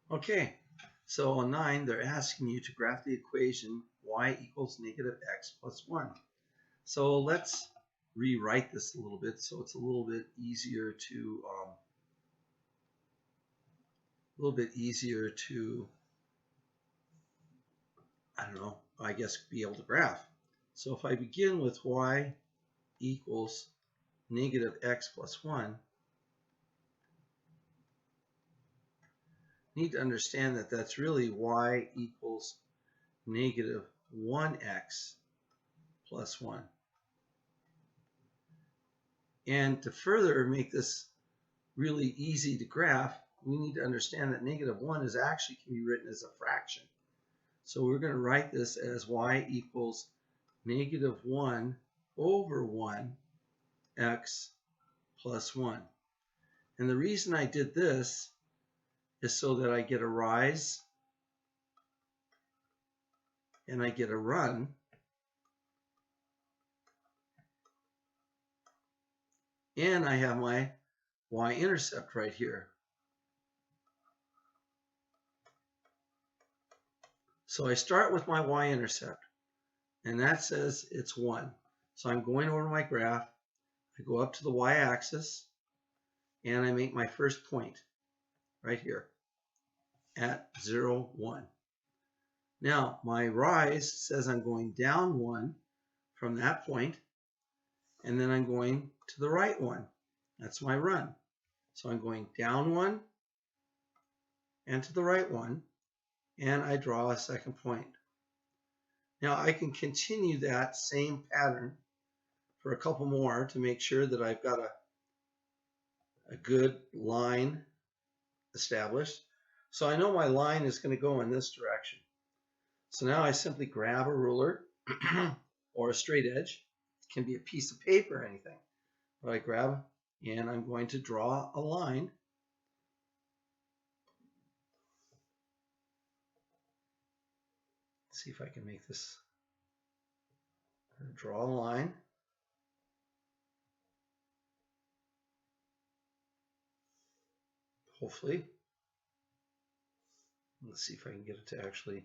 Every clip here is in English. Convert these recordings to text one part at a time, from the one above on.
Okay, so on 9, they're asking you to graph the equation y equals negative x plus 1. So let's rewrite this a little bit so it's a little bit easier to I don't know, I guess be able to graph. So if I begin with y equals negative x plus 1, need to understand that that's really y equals negative 1x plus 1. And to further make this really easy to graph, we need to understand that negative 1 is actually can be written as a fraction. So we're going to write this as y equals negative 1 over 1x plus 1. And the reason I did this is so that I get a rise and I get a run. And I have my y-intercept right here. So I start with my y-intercept, and that says it's 1. So I'm going over my graph. I go up to the y-axis, and I make my first point right here at 0, 1. Now, my rise says I'm going down 1 from that point, and then I'm going to the right 1. That's my run. So I'm going down 1 and to the right 1, and I draw a second point. Now I can continue that same pattern for a couple more to make sure that I've got a good line established. So I know my line is going to go in this direction. So now I simply grab a ruler or a straight edge. It can be a piece of paper or anything. But I grab and I'm going to draw a line. Let's see if I can make this. Draw a line. Hopefully. Let's see if I can get it to actually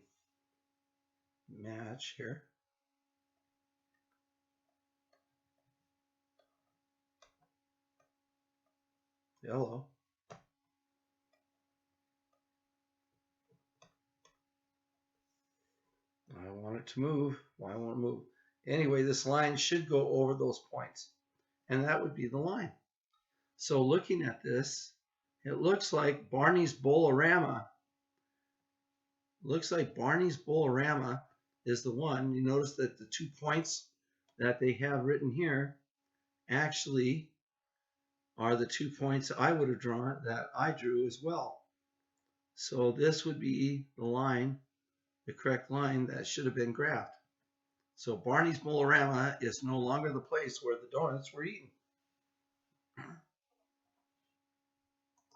match here. Yellow. I want it to move. Why won't it move? Anyway, this line should go over those points, and that would be the line. So looking at this, it looks like Barney's Bolorama. Looks like Barney's Bolorama is the one. You notice that the 2 points that they have written here actually are the 2 points I would have drawn that I drew as well. So this would be the line, the correct line that should have been graphed. So Barney's Bolorama is no longer the place where the donuts were eaten.